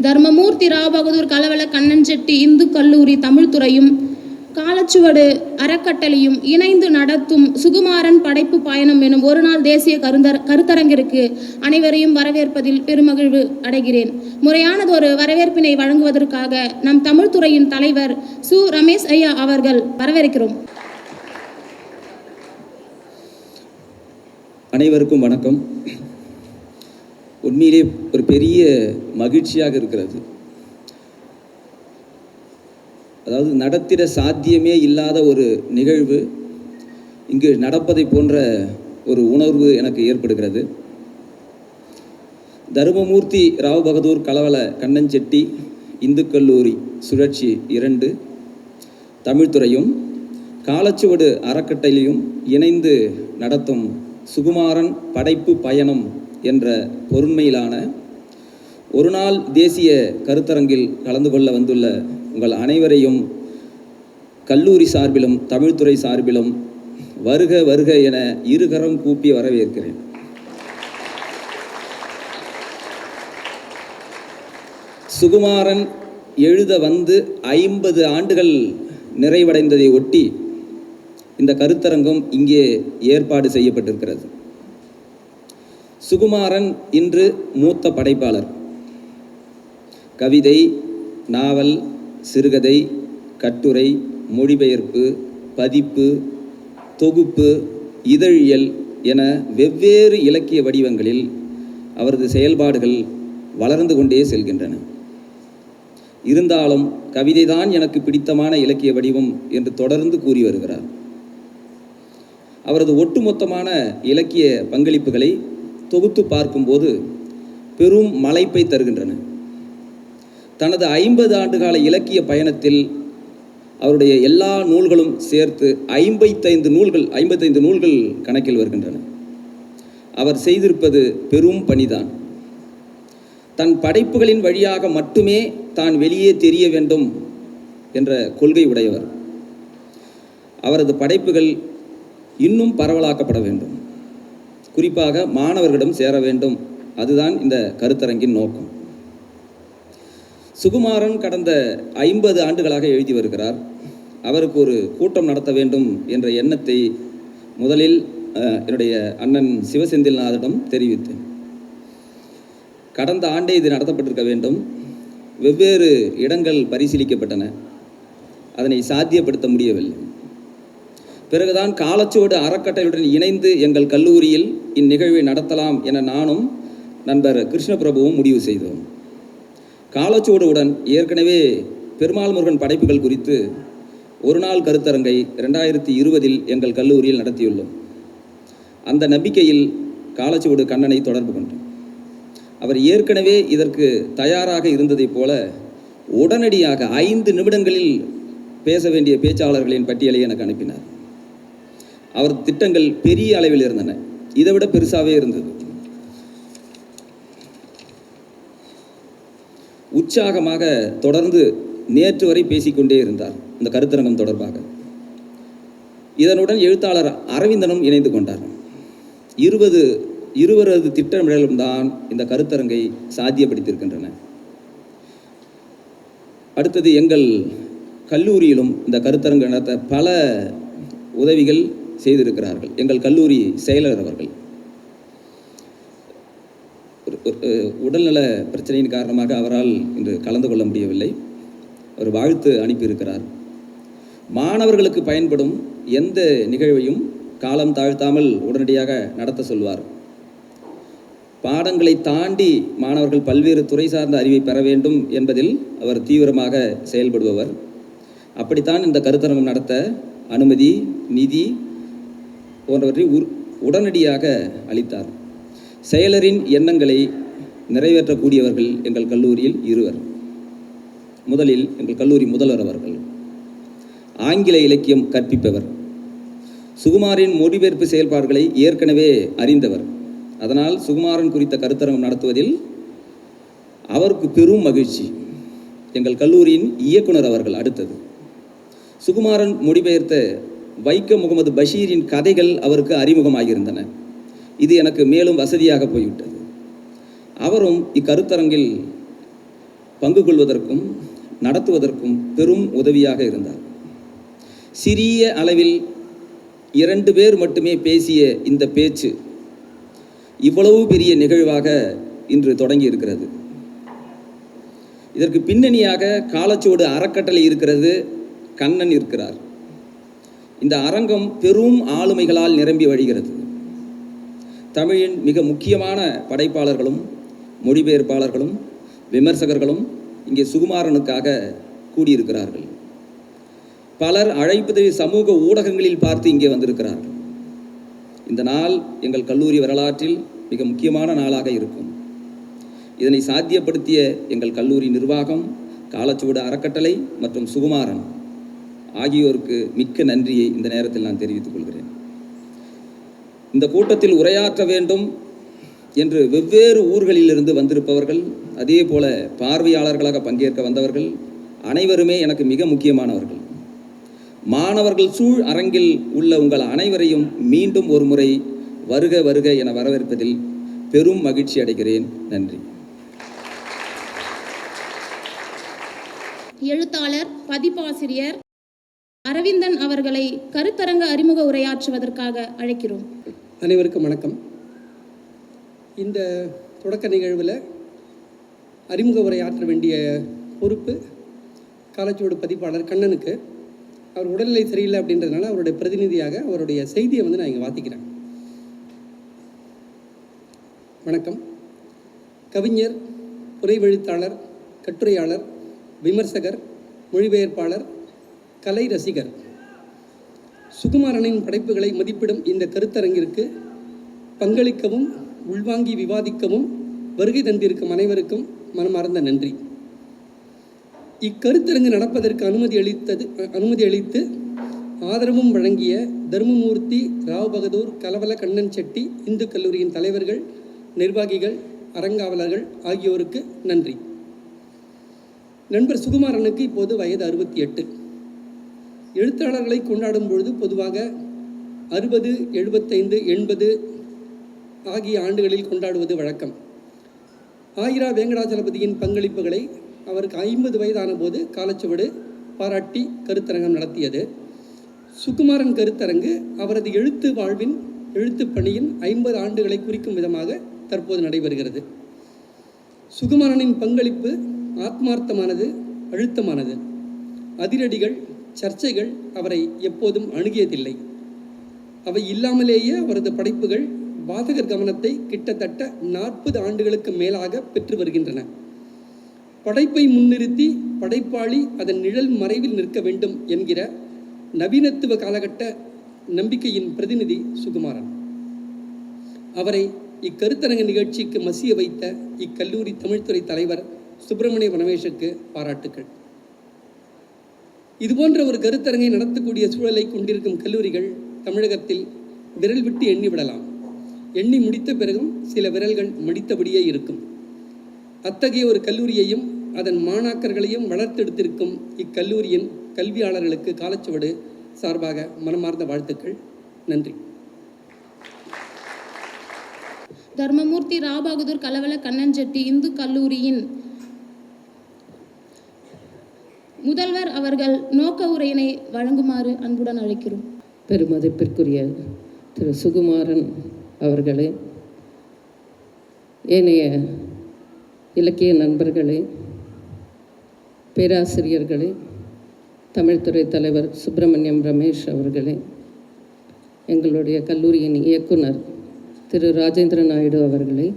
தர்மமூர்த்தி ராவ் பகதூர் கலவல கண்ணன்செட்டி இந்து கல்லூரி தமிழ்துறையும் காலச்சுவடு அறக்கட்டளையும் இணைந்து நடத்தும் சுகுமாரன் படைப்பு பயணம் எனும் ஒருநாள் தேசிய கருத்தரங்கிற்கு அனைவரையும் வரவேற்பதில் பெருமகிழ்வு அடைகிறேன். முறையானதொரு வரவேற்பினை வழங்குவதற்காக நம் தமிழ்துறையின் தலைவர் சு. ரமேஷ் ஐயா அவர்கள் வரவேற்கிறோம். அனைவருக்கும் வணக்கம். உண்மையிலே ஒரு பெரிய மகிழ்ச்சியாக இருக்கிறது. அதாவது நடத்திட சாத்தியமே இல்லாத ஒரு நிகழ்வு இங்கு நடப்பதை போன்ற ஒரு உணர்வு எனக்கு ஏற்படுகிறது. தர்மமூர்த்தி ராவ் பகதூர் கலவல கண்ணன்செட்டி இந்து கல்லூரி சுழற்சி 2 தமிழ்துறையும் காலச்சுவடு அறக்கட்டளையும் இணைந்து நடத்தும் சுகுமாரன் படைப்பு பயணம் என்ற பொருண்மையிலான ஒரு நாள் தேசிய கருத்தரங்கில் கலந்து கொள்ள வந்துள்ள உங்கள் அனைவரையும் கல்லூரி சார்பிலும் தமிழ்துறை சார்பிலும் வருக வருக என இருகரம் கூப்பி வரவேற்கிறேன். சுகுமாரன் எழுத வந்து 50 ஆண்டுகள் நிறைவடைந்ததை ஒட்டி இந்த கருத்தரங்கம் இங்கே ஏற்பாடு செய்யப்பட்டிருக்கிறது. சுகுமாரன் இன்று மூத்த படைப்பாளர். கவிதை, நாவல், சிறுகதை, கட்டுரை, மொழிபெயர்ப்பு, பதிப்பு, தொகுப்பு, இதழியல் என வெவ்வேறு இலக்கிய வடிவங்களில் அவரது செயல்பாடுகள் வளர்ந்து கொண்டே செல்கின்றன. இருந்தாலும் கவிதைதான் எனக்கு பிடித்தமான இலக்கிய வடிவம் என்று தொடர்ந்து கூறி வருகிறார். அவரது ஒட்டுமொத்தமான இலக்கிய பங்களிப்புகளை தொகுத்து பார்க்கும்போது பெரும் மலைப்பை தருகின்றன. தனது 50 ஆண்டுகால இலக்கிய பயணத்தில் அவருடைய எல்லா நூல்களும் சேர்த்து 55 நூல்கள் கணக்கில் வருகின்றன. அவர் செய்திருப்பது பெரும் பணிதான். தன் படைப்புகளின் வழியாக மட்டுமே தான் வெளியே தெரிய வேண்டும் என்ற கொள்கை உடையவர். அவரது படைப்புகள் இன்னும் பரவலாக்கப்பட வேண்டும், குறிப்பாக மாணவர்களிடம் சேர வேண்டும். அதுதான் இந்த கருத்தரங்கின் நோக்கம். சுகுமாரன் கடந்த 50 ஆண்டுகளாக எழுதி வருகிறார். அவருக்கு ஒரு கூட்டம் நடத்த வேண்டும் என்ற எண்ணத்தை முதலில் என்னுடைய அண்ணன் சிவசெந்தில்நாதனிடம் தெரிவித்தேன். கடந்த ஆண்டே இது நடத்தப்பட்டிருக்க வேண்டும். வெவ்வேறு இடங்கள் பரிசீலிக்கப்பட்டன. அதனை சாத்தியப்படுத்த முடியவில்லை. பிறகுதான் காலச்சுவடு அறக்கட்டளையுடன் இணைந்து எங்கள் கல்லூரியில் இந்நிகழ்வை நடத்தலாம் என நானும் நண்பர் கிருஷ்ணபிரபுவும் முடிவு செய்தோம். காலச்சுவடுடன் ஏற்கனவே பெருமாள் முருகன் படைப்புகள் குறித்து ஒரு நாள் கருத்தரங்கை 2020 எங்கள் கல்லூரியில் நடத்தியுள்ளோம். அந்த நம்பிக்கையில் காலச்சுவடு கண்ணனை தொடர்பு கொண்டோம். அவர் ஏற்கனவே இதற்கு தயாராக இருந்ததைப் போல உடனடியாக 5 நிமிடங்களில் பேச வேண்டிய பேச்சாளர்களின் பட்டியலை எனக்கு அனுப்பினார். அவர் திட்டங்கள் பெரிய அளவில் இருந்தன, இதைவிட பெருசாகவே இருந்தது. உற்சாகமாக தொடர்ந்து நேற்று வரை பேசிக்கொண்டே இருந்தார் இந்த கருத்தரங்கம் தொடர்பாக. இதனுடன் எழுத்தாளர் அரவிந்தனும் இணைந்து கொண்டார். இருவரது திட்டமிடலும் தான் இந்த கருத்தரங்கை சாத்தியப்படுத்தியிருக்கின்றன. அடுத்தது எங்கள் கல்லூரியிலும் இந்த கருத்தரங்கு நடத்த பல உதவிகள் செய்திருக்கிறார்கள். எங்கள் கல்லூரி செயலர் அவர்கள் உடல்நல பிரச்சனையின் காரணமாக அவரால் இன்று கலந்து கொள்ள முடியவில்லை. அவர் வாழ்த்து அனுப்பியிருக்கிறார். மாணவர்களுக்கு பயன்படும் எந்த நிகழ்வையும் காலம் தாழ்த்தாமல் உடனடியாக நடத்த சொல்வார். பாடங்களை தாண்டி மாணவர்கள் பல்வேறு துறை சார்ந்த அறிவை பெற வேண்டும் என்பதில் அவர் தீவிரமாக செயல்படுபவர். அப்படித்தான் இந்த கருத்தரங்கம் நடத்த அனுமதி, நிதி போன்றவற்றை உடனடியாக அளித்தார். செயலரின் எண்ணங்களை நிறைவேற்றக்கூடியவர்கள் எங்கள் கல்லூரியில் இருவர். முதலில் எங்கள் கல்லூரி முதல்வர் அவர்கள் ஆங்கில இலக்கியம் கற்பிப்பவர். சுகுமாரின் மொழிபெயர்ப்பு செயல்பாடுகளை ஏற்கனவே அறிந்தவர். அதனால் சுகுமாரன் குறித்த கருத்தரங்கம் நடத்துவதில் அவருக்கு பெரும் மகிழ்ச்சி. எங்கள் கல்லூரியின் இயக்குனர் அவர்கள் அடுத்தது. சுகுமாரன் மொழிபெயர்த்த வைக்கம் முகமது பஷீரின் கதைகள் அவருக்கு அறிமுகமாகியிருந்தன. இது எனக்கு மேலும் வசதியாக போய்விட்டது. அவரும் இக்கருத்தரங்கில் பங்கு கொள்வதற்கும் நடத்துவதற்கும் பெரும் உதவியாக இருந்தார். சிறிய அளவில் 2 பேர் மட்டுமே பேசிய இந்த பேச்சு இவ்வளவு பெரிய நிகழ்வாக இன்று தொடங்கி இருக்கிறது. இதற்கு பின்னணியாக காலச்சுவடு அறக்கட்டளை இருக்கிறது, கண்ணன் இருக்கிறார். இந்த அரங்கம் பெரும் ஆளுமைகளால் நிரம்பி வழிகிறது. தமிழின் மிக முக்கியமான படைப்பாளர்களும் மொழிபெயர்ப்பாளர்களும் விமர்சகர்களும் இங்கே சுகுமாரனுக்காக கூடியிருக்கிறார்கள். பலர் அழைப்பதை சமூக ஊடகங்களில் பார்த்து இங்கே வந்திருக்கிறார்கள். இந்த நாள் எங்கள் கல்லூரி வரலாற்றில் மிக முக்கியமான நாளாக இருக்கும். இதனை சாத்தியப்படுத்திய எங்கள் கல்லூரி நிர்வாகம், காலச்சுவடு அறக்கட்டளை மற்றும் சுகுமாரன் ஆகியோருக்கு மிக்க நன்றியை இந்த நேரத்தில் நான் தெரிவித்துக் கொள்கிறேன். இந்த கூட்டத்தில் உரையாற்ற வேண்டும் என்று வெவ்வேறு ஊர்களிலிருந்து வந்திருப்பவர்கள், அதே போல பார்வையாளர்களாக பங்கேற்க வந்தவர்கள் அனைவருமே எனக்கு மிக முக்கியமானவர்கள். மாணவர்கள் சூழ் அரங்கில் உள்ள உங்கள் அனைவரையும் மீண்டும் ஒரு முறை வருக வருக என வரவேற்பதில் பெரும் மகிழ்ச்சி அடைகிறேன். நன்றி. எழுத்தாளர், பதிப்பாசிரியர் அரவிந்தன் அவர்களை கருத்தரங்க அறிமுக உரையாற்றுவதற்காக அழைக்கிறோம். அனைவருக்கும் வணக்கம். இந்த தொடக்க நிகழ்வில் அறிமுக உரையாற்ற வேண்டிய பொறுப்பு காலச்சுவடு பதிப்பாளர் கண்ணனுக்கு. அவர் உடல்நிலை சரியில்லை அப்படின்றதுனால அவருடைய பிரதிநிதியாக அவருடைய செய்தியை நான் இங்கே வாசிக்கிறேன். வணக்கம். கவிஞர், புனைவெழுத்தாளர், கட்டுரையாளர், விமர்சகர், மொழிபெயர்ப்பாளர், கலை ரசிகர் சுகுமாரனின் படைப்புகளை மதிப்பிடும் இந்த கருத்தரங்கிற்கு பங்களிக்கவும் உள்வாங்கி விவாதிக்கவும் வருகை தந்திருக்கும் அனைவருக்கும் மனமார்ந்த நன்றி. இக்கருத்தரங்கு நடப்பதற்கு அனுமதி அளித்து ஆதரவும் வழங்கிய தர்மமூர்த்தி, ராவ் பகதூர், கலவல கண்ணன் செட்டி இந்து கல்லூரியின் தலைவர்கள், நிர்வாகிகள், அறங்காவலர்கள் ஆகியோருக்கு நன்றி. நண்பர் சுகுமாரனுக்கு இப்போது வயது 68. எழுத்தாளர்களை கொண்டாடும் பொழுது பொதுவாக 60, 75, 80 ஆகிய ஆண்டுகளில் கொண்டாடுவது வழக்கம். ஆயிரா வெங்கடாச்சலபதியின் பங்களிப்புகளை அவருக்கு 50 வயதான போது காலச்சுவடு பாராட்டி கருத்தரங்கம் நடத்தியது. சுகுமாரன் கருத்தரங்கு அவரது எழுத்து வாழ்வின் எழுத்து பணியின் 50 ஆண்டுகளை குறிக்கும் விதமாக தற்போது நடைபெறுகிறது. சுகுமாரனின் பங்களிப்பு ஆத்மார்த்தமானது, அழுத்தமானது. அதிரடிகள், சர்ச்சைகள் அவரை எப்போதும் அணுகியதில்லை. அவை இல்லாமலேயே அவரது படைப்புகள் வாசகர் கவனத்தை கிட்டத்தட்ட 40 ஆண்டுகளுக்கு மேலாக பெற்று வருகின்றன. படைப்பை முன்னிறுத்தி படைப்பாளி அதன் நிழல் மறைவில் நிற்க வேண்டும் என்கிற நவீனத்துவ காலகட்ட நம்பிக்கையின் பிரதிநிதி சுகுமாரன். அவரை இக்கருத்தரங்க நிகழ்ச்சிக்கு மசிய வைத்த இக்கல்லூரி தமிழ்துறை தலைவர் சுப்பிரமணிய ரமேஷுக்கு பாராட்டுக்கள். இதுபோன்ற ஒரு கருத்தரங்கை நடத்தக்கூடிய சூழலை கொண்டிருக்கும் கல்லூரிகள் தமிழகத்தில் விரல் விட்டு எண்ணிவிடலாம். எண்ணி முடித்த பிறகும் சில விரல்கள் மடித்தபடியே இருக்கும். அத்தகைய ஒரு கல்லூரியையும் அதன் மாணாக்கர்களையும் வளர்த்தெடுத்திருக்கும் இக்கல்லூரியின் கல்வியாளர்களுக்கு காலச்சுவடு சார்பாக மனமார்ந்த வாழ்த்துக்கள். நன்றி. தர்மமூர்த்தி, ராவ் பகதூர், கலவல கண்ணன் செட்டி இந்து கல்லூரியின் முதல்வர் அவர்கள் நோக்க உரையினை வழங்குமாறு அன்புடன் அழைக்கிறோம். பெருமதிப்பிற்குரிய திரு சுகுமாரன் அவர்களே, ஏனைய இலக்கிய நண்பர்களே, பேராசிரியர்களே, தமிழ்துறை தலைவர் சுப்பிரமணியம் ரமேஷ் அவர்களே, எங்களுடைய கல்லூரியின் இயக்குனர் திரு ராஜேந்திர நாயுடு அவர்களே,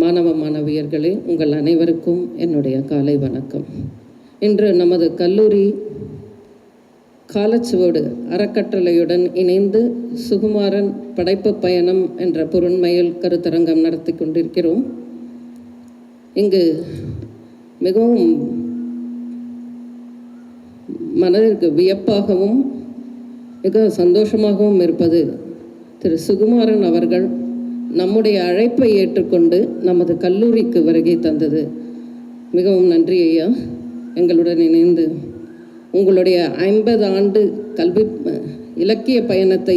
மாணவ மாணவியர்களே, உங்கள் அனைவருக்கும் என்னுடைய காலை வணக்கம். இன்று நமது கல்லூரி காலச்சுவடு அறக்கட்டளையுடன் இணைந்து சுகுமாரன் படைப்பு பயணம் என்ற பொருண்மையில் கருத்தரங்கம் நடத்தி கொண்டிருக்கிறோம். இங்கு மிகவும் மனதிற்கு வியப்பாகவும் மிக சந்தோஷமாகவும் இருப்பது திரு சுகுமாரன் அவர்கள் நம்முடைய அழைப்பை ஏற்றுக்கொண்டு நமது கல்லூரிக்கு வருகை தந்தது. மிகவும் நன்றி ஐயா. எங்களுடன் இணைந்து உங்களுடைய 50 ஆண்டு கல்வி இலக்கிய பயணத்தை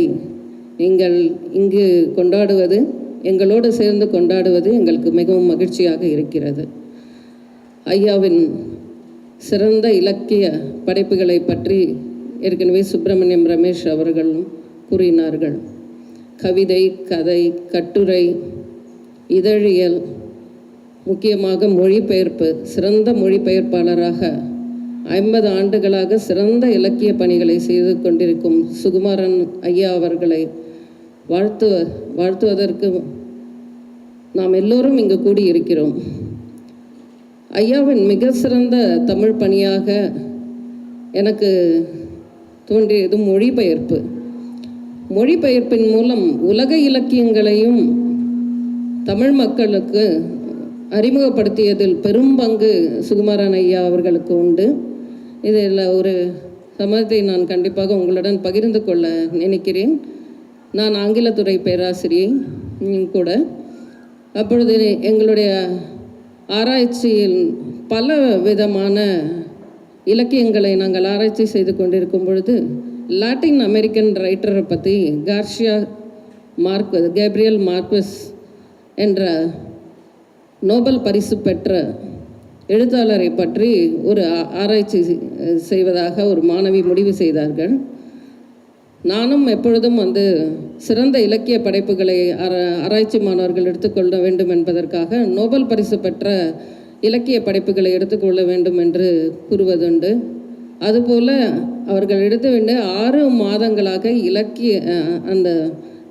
நீங்கள் இங்கு கொண்டாடுவது, எங்களோடு சேர்ந்து கொண்டாடுவது எங்களுக்கு மிகவும் மகிழ்ச்சியாக இருக்கிறது. ஐயாவின் சிறந்த இலக்கிய படைப்புகளை பற்றி ஏற்கனவே சுப்பிரமணியம் ரமேஷ் அவர்களும் கூறினார்கள். கவிதை, கதை, கட்டுரை, இதழியல், முக்கியமாக மொழிபெயர்ப்பு, சிறந்த மொழிபெயர்ப்பாளராக 50 ஆண்டுகளாக சிறந்த இலக்கிய பணிகளை செய்து கொண்டிருக்கும் சுகுமாரன் ஐயா அவர்களை வாழ்த்துவதற்கு நாம் எல்லோரும் இங்கு கூடியிருக்கிறோம். ஐயாவின் மிக சிறந்த தமிழ் பணியாக எனக்கு தோன்றியது மொழிபெயர்ப்பு. மொழிபெயர்ப்பின் மூலம் உலக இலக்கியங்களையும் தமிழ் மக்களுக்கு அறிமுகப்படுத்தியதில் பெரும் பங்கு சுகுமாரன் ஐயா அவர்களுக்கு உண்டு. இதில் ஒரு சமயத்தை நான் கண்டிப்பாக உங்களுடன் பகிர்ந்து கொள்ள நினைக்கிறேன். நான் ஆங்கிலத்துறை பேராசிரியை கூட. அப்பொழுது எங்களுடைய ஆராய்ச்சியில் பல விதமான இலக்கியங்களை நாங்கள் ஆராய்ச்சி செய்து கொண்டிருக்கும் பொழுது லாட்டின் அமெரிக்கன் ரைட்டரை பற்றி கேப்ரியல் மார்க்வெஸ் என்ற நோபல் பரிசு பெற்ற எழுத்தாளரை பற்றி ஒரு ஆராய்ச்சி செய்வதாக ஒரு மாணவி முடிவு செய்தார்கள். நானும் எப்பொழுதும் சிறந்த இலக்கிய படைப்புகளை ஆராய்ச்சி மாணவர்கள் எடுத்துக்கொள்ள வேண்டும் என்பதற்காக நோபல் பரிசு பெற்ற இலக்கிய படைப்புகளை எடுத்துக்கொள்ள வேண்டும் என்று கூறுவதுண்டு. அதுபோல் அவர்கள் எடுத்து வேண்டிய 6 மாதங்களாக அந்த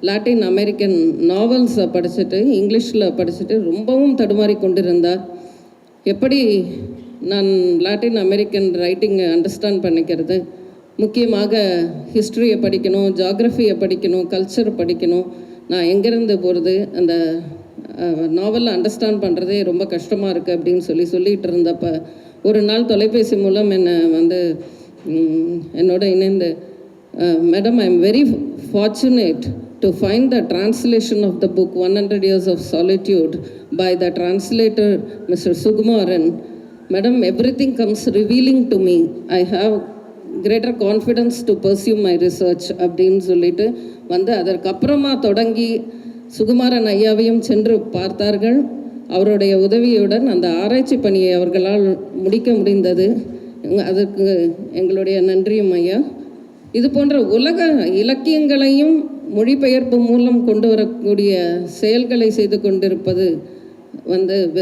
லாட்டின் அமெரிக்கன் நாவல்ஸை படிச்சுட்டு இங்கிலீஷில் படிச்சுட்டு ரொம்பவும் தடுமாறி கொண்டிருந்தார். எப்படி நான் லாட்டின் அமெரிக்கன் ரைட்டிங்கை அண்டர்ஸ்டாண்ட் பண்ணிக்கிறது, முக்கியமாக ஹிஸ்ட்ரியை படிக்கணும், ஜாகிரஃபியை படிக்கணும், கல்ச்சர் படிக்கணும், நான் எங்கேருந்து போகிறது, அந்த நாவலில் அண்டர்ஸ்டாண்ட் பண்ணுறதே ரொம்ப கஷ்டமாக இருக்குது அப்படின்னு சொல்லிட்டு இருந்தப்போ ஒரு நாள் தொலைபேசி மூலம் என்னை என்னோட இணைந்து, madam, I am very fortunate to find the translation of the book 100 Years of Solitude by the translator Mr. Sugumaran. Madam, everything comes revealing to me. I have greater confidence to pursue my research அப்படின்னு சொல்லிட்டு அதற்கப்புறமா தொடங்கி சுகுமாரன் ஐயாவையும் சென்று பார்த்தார்கள். அவருடைய உதவியுடன் அந்த ஆராய்ச்சி பணியை அவர்களால் முடிக்க முடிந்தது. அதற்கு எங்களுடைய நன்றியும் ஐயா. இது போன்ற உலக இலக்கியங்களையும் மொழிபெயர்ப்பு மூலம் கொண்டு வரக்கூடிய செயல்களை செய்து கொண்டிருப்பது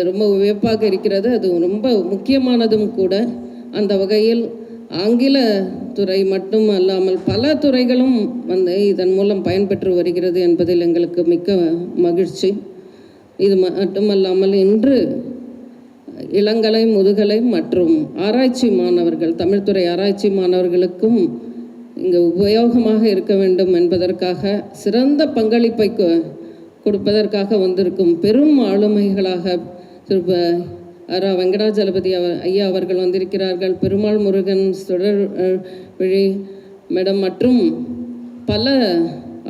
ரொம்ப வியப்பாக இருக்கிறது. அது ரொம்ப முக்கியமானதும் கூட. அந்த வகையில் ஆங்கில துறை மட்டும் அல்லாமல் பல துறைகளும் இதன் மூலம் பயன்பெற்று வருகிறது என்பதில் எங்களுக்கு மிக்க மகிழ்ச்சி. இது மட்டுமல்லாமல் இன்று இளங்கலை, முதுகலை மற்றும் ஆராய்ச்சி மாணவர்கள், தமிழ்துறை ஆராய்ச்சி மாணவர்களுக்கும் இங்கு உபயோகமாக இருக்க வேண்டும் என்பதற்காக சிறந்த பங்களிப்பை கொடுப்பதற்காக வந்திருக்கும் பெரும் ஆளுமைகளாக வெங்கடாஜலபதி ஐயா அவர்கள் வந்திருக்கிறார்கள், பெருமாள் முருகன், சுடர் விழி மேடம் மற்றும் பல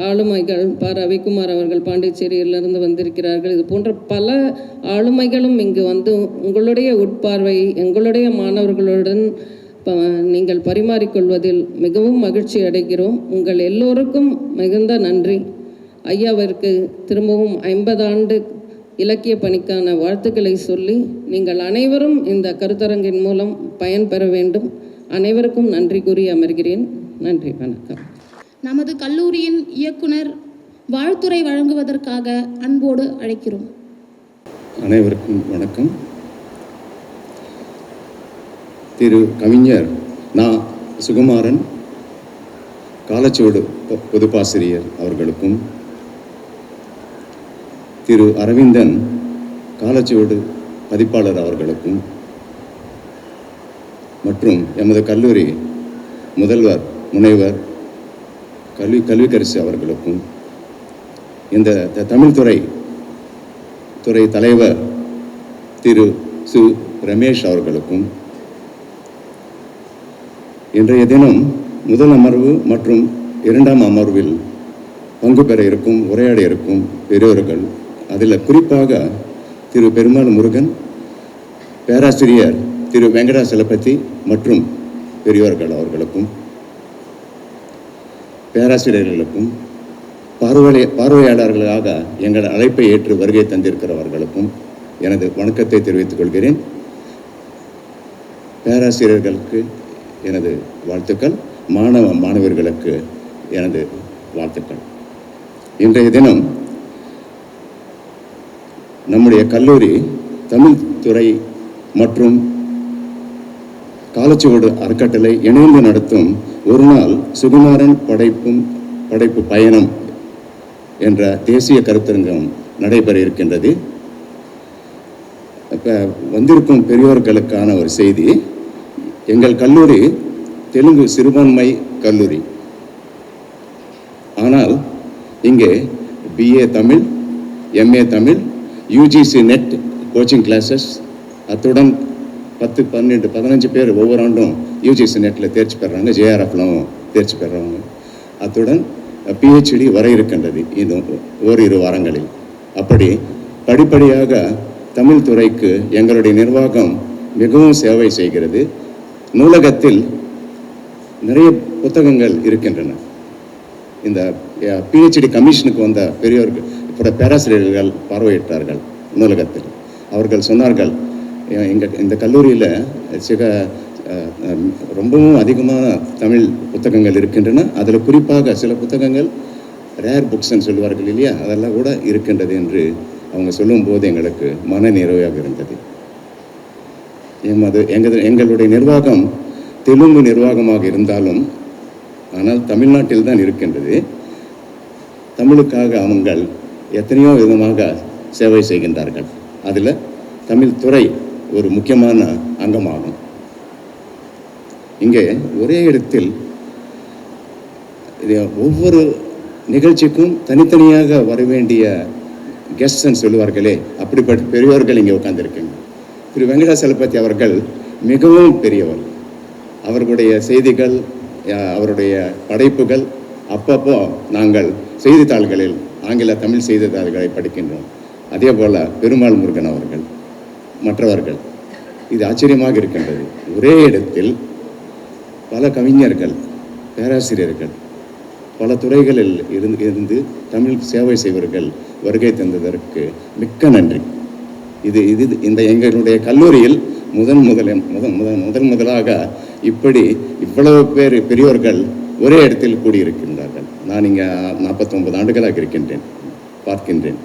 ஆளுமைகள், ரவிக்குமார் அவர்கள் பாண்டிச்சேரியிலிருந்து வந்திருக்கிறார்கள். இது போன்ற பல ஆளுமைகளும் இங்கு உங்களுடைய உட்பார்வை எங்களுடைய மாணவர்களுடன் நீங்கள் பரிமாறிக்கொள்வதில் மிகவும் மகிழ்ச்சி அடைகிறோம். உங்கள் எல்லோருக்கும் மிகுந்த நன்றி. ஐயாவிற்கு திரும்பவும் 50 ஆண்டு இலக்கிய பணிக்கான வாழ்த்துக்களை சொல்லி நீங்கள் அனைவரும் இந்த கருத்தரங்கின் மூலம் பயன்பெற வேண்டும். அனைவருக்கும் நன்றி கூறி அமர்கிறேன். நன்றி, வணக்கம். நமது கல்லூரியின் இயக்குனர் வாழ்த்துரை வழங்குவதற்காக அன்போடு அழைக்கிறோம். அனைவருக்கும் வணக்கம். திரு கவிஞர் சுகுமாரன் காலச்சுவடு பொதுப்பாசிரியர் அவர்களுக்கும், திரு அரவிந்தன் காலச்சுவடு பதிப்பாளர் அவர்களுக்கும் மற்றும் எமது கல்லூரி முதல்வர், முனைவர், கல்விக்கரசு அவர்களுக்கும், இந்த தமிழ் துறை தலைவர் திரு சு ரமேஷ் அவர்களுக்கும், இன்றைய தினம் முதல் அமர்வு மற்றும் 2ஆம் அமர்வில் பங்கு பெற இருக்கும், உரையாட இருக்கும் பெரியோர்கள், அதில் குறிப்பாக திரு பெருமாள் முருகன், பேராசிரியர் திரு வெங்கடாசலபதி மற்றும் பெரியோர்கள் அவர்களுக்கும், பேராசிரியர்களுக்கும், பார்வையாளர்களாக எங்கள் அழைப்பை ஏற்று வருகை தந்திருக்கிறவர்களுக்கும் எனது வணக்கத்தை தெரிவித்துக் கொள்கிறேன். பேராசிரியர்களுக்கு எனது வாழ்த்துக்கள், மாணவர்களுக்கு எனது வாழ்த்துக்கள். இன்றைய தினம் நம்முடைய கல்லூரி தமிழ் துறை மற்றும் காலச்சுவடு அறக்கட்டளை இணைந்து நடத்தும் ஒரு நாள் சுகுமாரன் படைப்பு பயணம் என்ற தேசிய கருத்தரங்கம் நடைபெற இருக்கின்றது. இப்போ வந்திருக்கும் பெரியோர்களுக்கான ஒரு செய்தி. எங்கள் கல்லூரி தெலுங்கு சிறுபான்மை கல்லூரி. ஆனால் இங்கே BA Tamil, MA Tamil, UGC net coaching classes, அத்துடன் 10, 12, 15 பேர் ஒவ்வொரு ஆண்டும் UGC நெட்டில் தேர்ச்சி பெறாங்க, JRFலும் தேர்ச்சி பெறாங்க. அத்துடன் PhD வர இருக்கின்றது இது ஓரிரு வாரங்களில். அப்படி படிப்படியாக தமிழ் துறைக்கு எங்களுடைய நிர்வாகம் மிகவும் சேவை செய்கிறது. நூலகத்தில் நிறைய புத்தகங்கள் இருக்கின்றன. இந்த PhD கமிஷனுக்கு வந்த பெரியோர்கள் இப்போ பேராசிரியர்கள் பார்வையிட்டார்கள் நூலகத்தில். அவர்கள் சொன்னார்கள், இந்த கல்லூரியில் ரொம்பவும் அதிகமான தமிழ் புத்தகங்கள் இருக்கின்றன. அதில் குறிப்பாக சில புத்தகங்கள் ரேர் புக்ஸ்ன்னு சொல்லுவார்கள் இல்லையா, அதெல்லாம் கூட இருக்கின்றது என்று அவங்க சொல்லும்போது எங்களுக்கு மன நிறைவாக இருந்தது. எங்களுடைய நிர்வாகம் தெலுங்கு நிர்வாகமாக இருந்தாலும் ஆனால் தமிழ்நாட்டில் தான் இருக்கின்றது. தமிழுக்காக அவங்க எத்தனையோ விதமாக சேவை செய்கின்றார்கள். அதில் தமிழ் துறை ஒரு முக்கியமான அங்கமாகும். இங்கே ஒரே இடத்தில் ஒவ்வொரு நிகழ்ச்சிக்கும் தனித்தனியாக வர வேண்டிய கெஸ்ட்ன்னு சொல்லுவார்களே, அப்படிப்பட்ட பெரியவர்கள் இங்கே உட்கார்ந்திருக்கீங்க. திரு வெங்கடாசலபதி அவர்கள் மிகவும் பெரியவர். அவர்களுடைய செய்திகள், அவருடைய படைப்புகள் அப்பப்போ நாங்கள் செய்தித்தாள்களில் ஆங்கில தமிழ் செய்தித்தாள்களை படிக்கின்றோம். அதே போல் பெருமாள் முருகன் அவர்கள், மற்றவர்கள். இது ஆச்சரியமாக இருக்கின்றது. ஒரே இடத்தில் பல கவிஞர்கள், பேராசிரியர்கள், பல துறைகளில் இருந்து தமிழ் சேவை செய்வர்கள் வருகை தந்ததற்கு மிக்க நன்றி. இந்த எங்களுடைய கல்லூரியில் முதலாக இப்படி இவ்வளவு பேர் பெரியோர்கள் ஒரே இடத்தில் கூடியிருக்கின்றார்கள். நான் இங்கே 49 ஆண்டுகளாக இருக்கின்றேன், பார்க்கின்றேன்.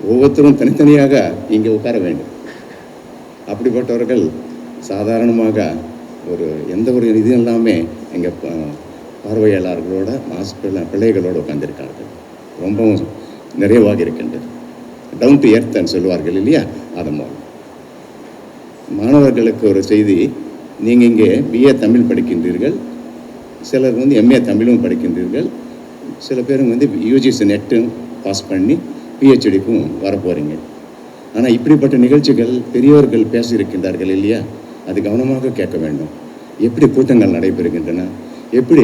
ஒவ்வொருத்தரும் தனித்தனியாக இங்கே உட்கார வேண்டும். அப்படிப்பட்டவர்கள் சாதாரணமாக எந்த ஒரு இது எல்லாமே எங்கள் பார்வையாளர்களோட பிள்ளைகளோடு உட்கார்ந்திருக்கார்கள். ரொம்பவும் நிறைவாக இருக்கின்றது. டவுன் டு எர்த்ன்னு சொல்லுவார்கள் இல்லையா, அது மாதிரி. மாணவர்களுக்கு ஒரு செய்தி. நீங்கள் இங்கே BA தமிழ் படிக்கின்றீர்கள், சிலர் MA தமிழும் படிக்கின்றீர்கள், சில பேரும் UGC நெட்டும் பாஸ் பண்ணி PhDக்கும் வரப்போகிறீங்க. ஆனால் இப்படிப்பட்ட நிகழ்ச்சிகள் பெரியவர்கள் பேசியிருக்கின்றார்கள் இல்லையா, அது கவனமாக கேட்க வேண்டும். எப்படி கூட்டங்கள் நடைபெறுகின்றன, எப்படி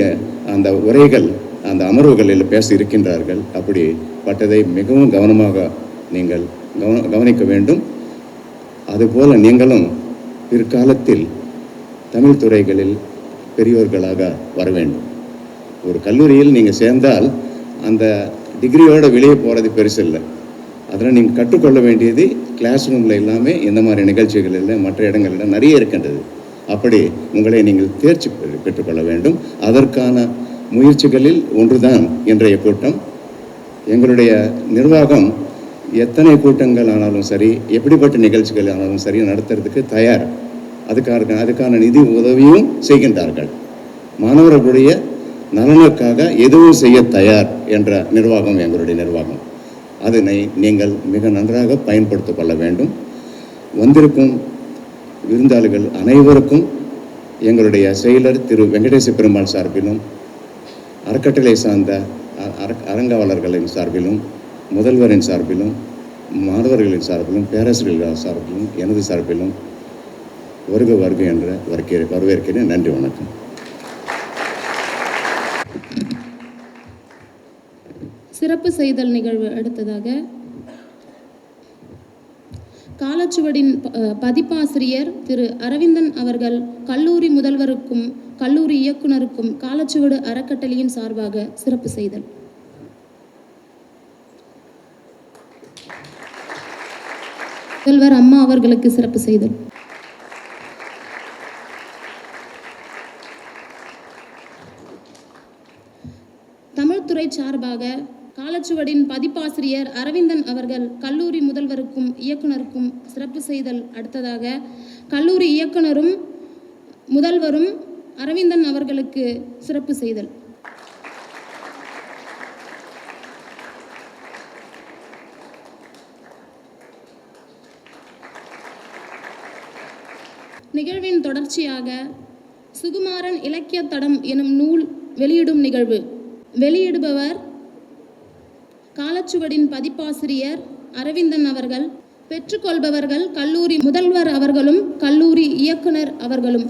அந்த உரைகள் அந்த அமர்வுகளில் பேச இருக்கின்றார்கள், அப்படிப்பட்டதை மிகவும் கவனமாக நீங்கள் கவனிக்க வேண்டும். அதுபோல் நீங்களும் பிற்காலத்தில் தமிழ் துறைகளில் பெரியோர்களாக வர வேண்டும். ஒரு கல்லூரியில் நீங்கள் சேர்ந்தால் அந்த டிகிரியோடு வெளியே போகிறது பெருசு இல்லை. அதில் நீங்கள் கற்றுக்கொள்ள வேண்டியது கிளாஸ் ரூமில் எல்லாமே இந்த மாதிரி நிகழ்ச்சிகளில் மற்ற இடங்களில் நிறைய இருக்கின்றது. அப்படி உங்களை நீங்கள் தேர்ச்சி பெற்றுக்கொள்ள வேண்டும். அதற்கான முயற்சிகளில் ஒன்றுதான் இன்றைய கூட்டம். எங்களுடைய நிர்வாகம் எத்தனை கூட்டங்கள் ஆனாலும் சரி, எப்படிப்பட்ட நிகழ்ச்சிகள் ஆனாலும் சரி நடத்துறதுக்கு தயார். அதுக்கான நிதி உதவியும் செய்கின்றார்கள். மாணவர்களுடைய நலனுக்காக எதுவும் செய்ய தயார் என்ற நிர்வாகம் எங்களுடைய நிர்வாகம். அதனை நீங்கள் மிக நன்றாக பயன்படுத்திக் கொள்ள வேண்டும். வந்திருக்கும் விருந்தாளிகள் அனைவருக்கும் எங்களுடைய செயலர் திரு வெங்கடேச பெருமாள் சார்பிலும், அறக்கட்டளை சார்ந்த அரங்காவலர்களின் சார்பிலும், முதல்வரின் சார்பிலும், மாணவர்களின் சார்பிலும், பேராசிரியர்கள் சார்பிலும், எனது சார்பிலும் வருக என்ற வரவேற்கிறேன். நன்றி, வணக்கம். சிறப்பு செய்தல் நிகழ்வு. அடுத்ததாக காலச்சுவடின் பதிப்பாசிரியர் திரு அரவிந்தன் அவர்கள் கல்லூரி முதல்வருக்கும் கல்லூரி இயக்குனருக்கும் காலச்சுவடு அறக்கட்டளையின் சார்பாக சிறப்பு செய்தல். முதல்வர் அம்மா அவர்களுக்கு சிறப்பு செய்தல். தமிழ்துறை சார்பாக காலச்சுவடின் பதிப்பாசிரியர் அரவிந்தன் அவர்கள் கல்லூரி முதல்வருக்கும் இயக்குனருக்கும் சிறப்பு செய்தல். அடுத்ததாக கல்லூரி இயக்குனரும் முதல்வரும் அரவிந்தன் அவர்களுக்கு சிறப்பு செய்தல். நிகழ்வின் தொடர்ச்சியாக சுகுமாரன் இலக்கிய தடம் எனும் நூல் வெளியிடும் நிகழ்வு. வெளியிடுபவர் காலச்சுவடின் பதிப்பாசிரியர் அரவிந்தன் அவர்கள். பெற்றுக்கொள்பவர்கள் கல்லூரி முதல்வர் அவர்களும் கல்லூரி இயக்குனர் அவர்களும்.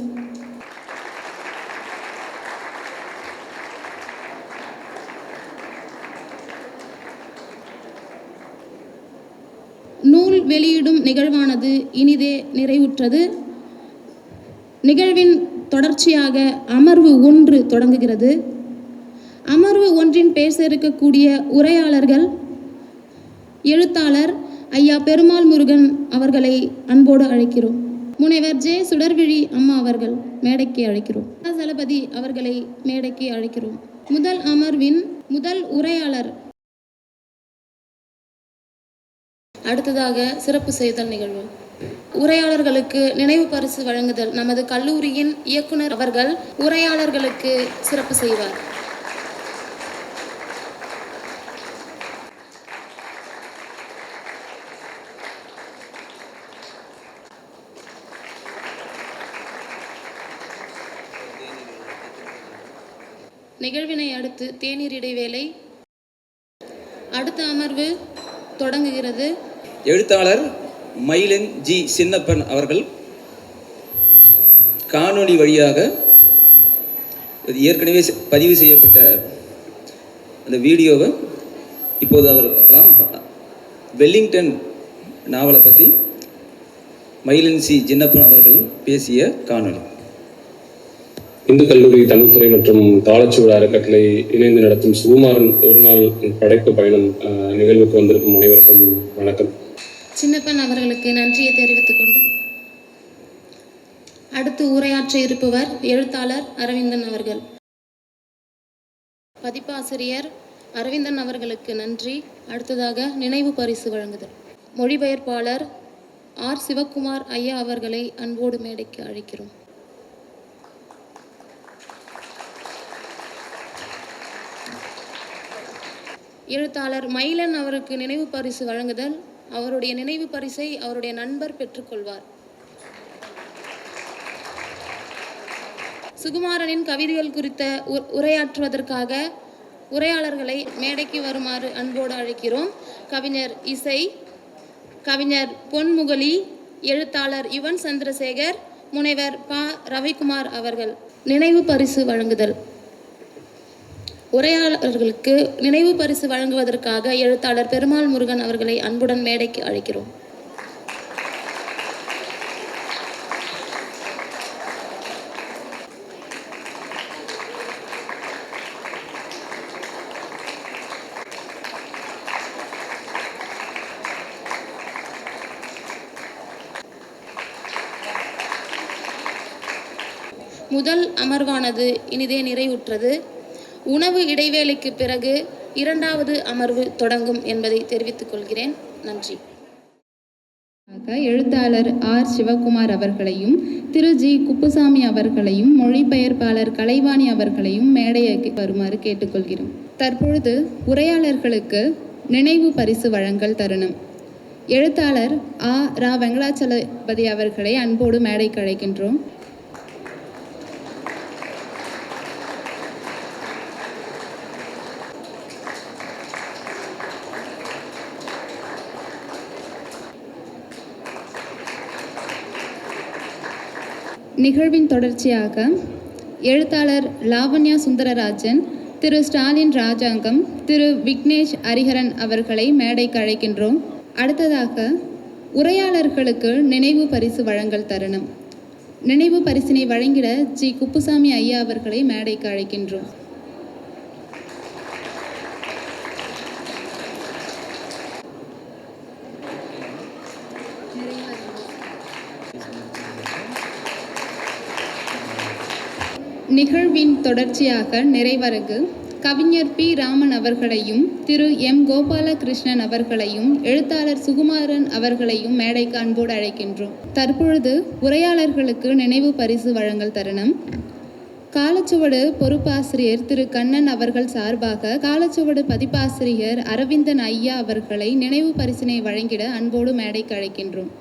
நூல் வெளியிடும் நிகழ்வானது இனிதே நிறைவுற்றது. நிகழ்வின் தொடர்ச்சியாக அமர்வு 1 தொடங்குகிறது. அமர்வு 1 பேச இருக்கக்கூடிய உரையாளர்கள் எழுத்தாளர் ஐயா பெருமாள் முருகன் அவர்களை அன்போடு அழைக்கிறோம். முனைவர் ஜே சுடர்விழி அம்மா அவர்கள் மேடைக்கு அழைக்கிறோம். தளபதி அவர்களை மேடைக்கு அழைக்கிறோம். முதல் அமர்வின் முதல் உரையாளர். அடுத்ததாக சிறப்பு செய்தல் நிகழ்வு. உரையாளர்களுக்கு நினைவு பரிசு வழங்குதல். நமது கல்லூரியின் இயக்குனர் அவர்கள் உரையாளர்களுக்கு சிறப்பு செய்வார். நிகழ்வினை அடுத்து தேநீர் இடைவேளை. அடுத்த அமர்வு தொடங்குகிறது. எழுத்தாளர் மயிலன் ஜி சின்னப்பன் அவர்கள் காணொளி வழியாக ஏற்கனவே பதிவு செய்யப்பட்ட அந்த வீடியோவை இப்போது அவர் பார்க்கலாம். வெல்லிங்டன் நாவலை பற்றி மயிலன் சி சின்னப்பன் அவர்கள் பேசிய காணொளி. இந்து கல்லூரி தமிழ்துறை மற்றும் காலச்சுவடு அறக்கட்டளை இணைந்து நடத்தும் சுகுமாரன் ஒரு நாள் படைப்பு பயணம் நிகழ்வுக்கு வந்திருக்கும் அனைவருக்கும் வணக்கம். சின்னப்பன் அவர்களுக்கு நன்றியை தெரிவித்துக் கொண்டு அடுத்து உரையாற்ற இருப்பவர் எழுத்தாளர் அரவிந்தன் அவர்கள். பதிப்பாசிரியர் அரவிந்தன் அவர்களுக்கு நன்றி. அடுத்ததாக நினைவு பரிசு வழங்குதல். மொழிபெயர்ப்பாளர் ஆர் சிவகுமார் ஐயா அவர்களை அன்போடு மேடைக்கு அழைக்கிறோம். எழுத்தாளர் மயிலன் அவருக்கு நினைவு பரிசு வழங்குதல். அவருடைய நினைவு பரிசை அவருடைய நண்பர் பெற்றுக்கொள்வார். சுகுமாரனின் கவிதைகள் குறித்த உரையாற்றுவதற்காக உரையாளர்களை மேடைக்கு வருமாறு அன்போடு அழைக்கிறோம். கவிஞர் இசை, கவிஞர் பொன்முகலி, எழுத்தாளர் யுவன் சந்திரசேகர், முனைவர் ப ரவிக்குமார் அவர்கள். நினைவு பரிசு வழங்குதல். உரையாளர்களுக்கு நினைவு பரிசு வழங்குவதற்காக எழுத்தாளர் பெருமாள் முருகன் அவர்களை அன்புடன் மேடைக்கு அழைக்கிறோம். முதல் அமர்வானது இனிதே நிறைவுற்றது. உணவு இடைவேளைக்கு பிறகு 2வது அமர்வு தொடங்கும் என்பதை தெரிவித்துக் கொள்கிறேன். நன்றி. எழுத்தாளர் ஆர் சிவகுமார் அவர்களையும் திரு ஜி குப்புசாமி அவர்களையும் மொழிபெயர்ப்பாளர் கலைவாணி அவர்களையும் மேடைக்கு வருமாறு கேட்டுக்கொள்கிறோம். தற்பொழுது உரையாளர்களுக்கு நினைவு பரிசு வழங்கல் தருணம். எழுத்தாளர் ஆ ரா வெங்கடாச்சலபதி அவர்களை அன்போடு மேடைக்கு அழைக்கின்றோம். நிகழ்வின் தொடர்ச்சியாக எழுத்தாளர் லாவண்யா சுந்தரராஜன், திரு ஸ்டாலின் ராஜாங்கம், திரு விக்னேஷ் ஹரிஹரன் அவர்களை மேடைக்கு அழைக்கின்றோம். அடுத்ததாக உரையாளர்களுக்கு நினைவு பரிசு வழங்கல் தருணம். நினைவு பரிசினை வழங்கிட ஜி குப்புசாமி ஐயா அவர்களை மேடைக்கு அழைக்கின்றோம். நிகழ்வின் தொடர்ச்சியாக நிறைவரகு கவிஞர் பி. ராமன் அவர்களையும் திரு எம். கோபாலகிருஷ்ணன் அவர்களையும் எழுத்தாளர் சுகுமாரன் அவர்களையும் மேடைக்கு அன்போடு அழைக்கின்றோம். தற்பொழுது உரையாளர்களுக்கு நினைவு பரிசு வழங்கல் தருணம். காலச்சுவடு பொறுப்பாசிரியர் திரு கண்ணன் அவர்கள் சார்பாக காலச்சுவடு பதிப்பாசிரியர் அரவிந்தன் ஐயா அவர்களை நினைவு பரிசினை வழங்கிட அன்போடு மேடைக்கு அழைக்கின்றோம்.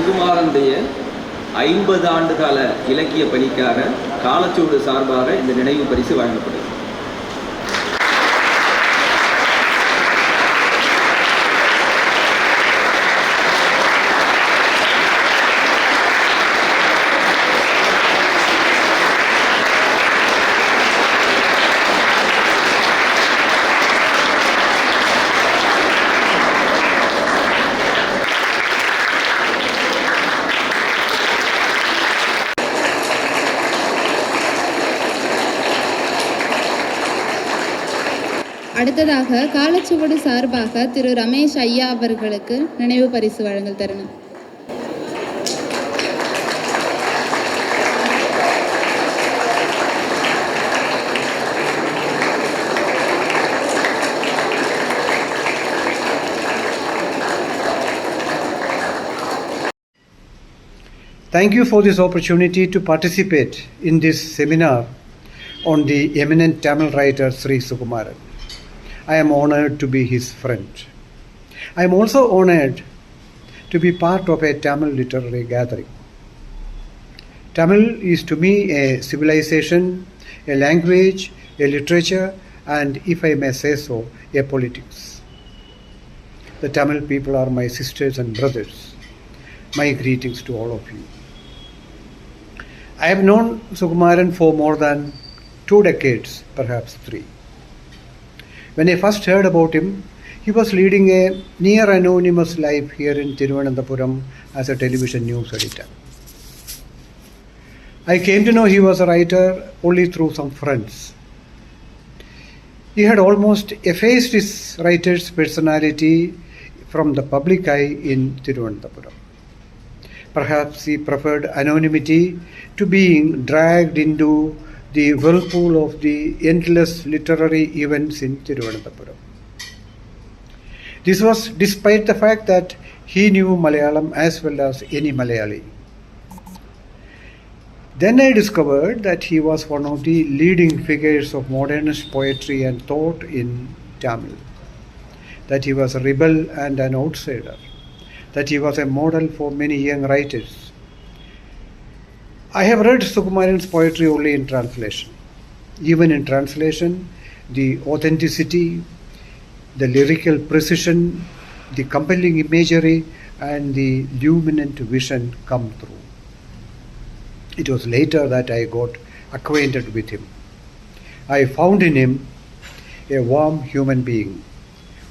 சுகுமாரனுடைய 50 ஆண்டு கால இலக்கிய பணிக்காக காலச்சுவடு சார்பாக இந்த நினைவு பரிசு வழங்கப்படுகிறது. அடுத்ததாக காலச்சுவடு சார்பாக திரு ரமேஷ் ஐயா அவர்களுக்கு நினைவு பரிசு வழங்கல் தருணம். Thank you for this opportunity to participate in this seminar on the eminent Tamil writer Sri Sukumaran. I am honored to be his friend. I am also honored to be part of a Tamil literary gathering. Tamil is to me a civilization, a language, a literature, and if I may say so, a politics. The Tamil people are my sisters and brothers. My greetings to all of you. I have known Sukumaran for more than 2 decades, perhaps 3. When I first heard about him, he was leading a near anonymous life here in Thiruvananthapuram as a television news editor. I came to know he was a writer only through some friends. He had almost effaced his writer's personality from the public eye in Thiruvananthapuram. Perhaps he preferred anonymity to being dragged into the whirlpool of the endless literary events in Thiruvananthapuram. This was despite the fact that he knew Malayalam as well as any Malayali. Then I discovered that he was one of the leading figures of modernist poetry and thought in Tamil, that he was a rebel and an outsider, that he was a model for many young writers. I have read Sukumaran's poetry only in translation. Even in translation, the authenticity, the lyrical precision, the compelling imagery, and the luminant vision come through. It was later that I got acquainted with him. I found in him a warm human being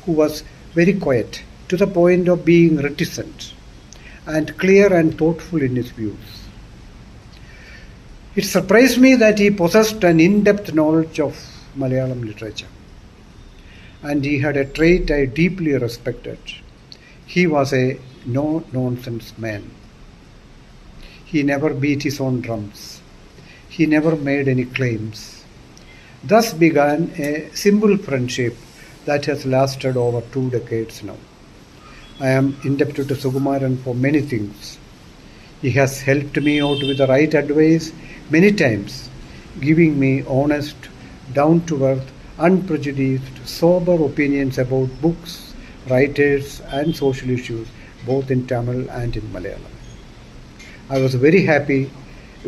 who was very quiet to the point of being reticent and clear and thoughtful in his views. It surprised me that he possessed an in-depth knowledge of Malayalam literature, and he had a trait I deeply respected. He was a no-nonsense man. He never beat his own drums. He never made any claims. Thus began a simple friendship that has lasted over 2 decades now. I am indebted to Sukumaran for many things. He has helped me out with the right advice many times, giving me honest, down-to-earth, unprejudiced, sober opinions about books, writers, and social issues, both in Tamil and in Malayalam. I was very happy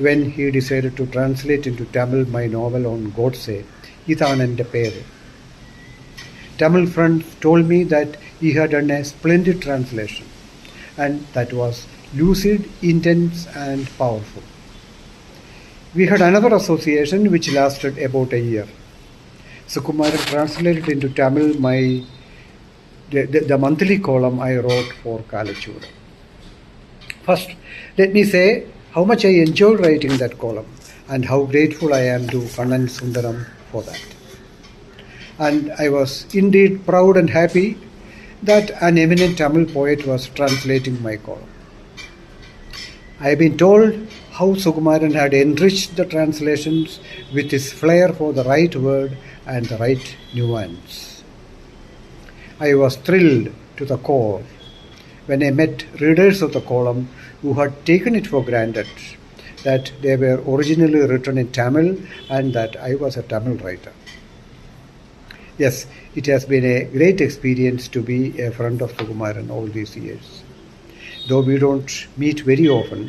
when he decided to translate into Tamil my novel on Godse, Ithan and Pere. Tamil friends told me that he had done a splendid translation, and that was lucid, intense, and powerful. We had another association which lasted about a year. Sukumaran translated into Tamil the monthly column I wrote for Kalachudu. First, let me say how much I enjoyed writing that column and how grateful I am to Kannan Sundaram for that. and I was indeed proud and happy that an eminent Tamil poet was translating my column. I have been told how Sukumaran had enriched the translations with his flair for the right word and the right nuance. I was thrilled to the core when I met readers of the column who had taken it for granted that they were originally written in Tamil and that I was a Tamil writer. Yes, it has been a great experience to be a friend of Sukumaran all these years. Though we don't meet very often,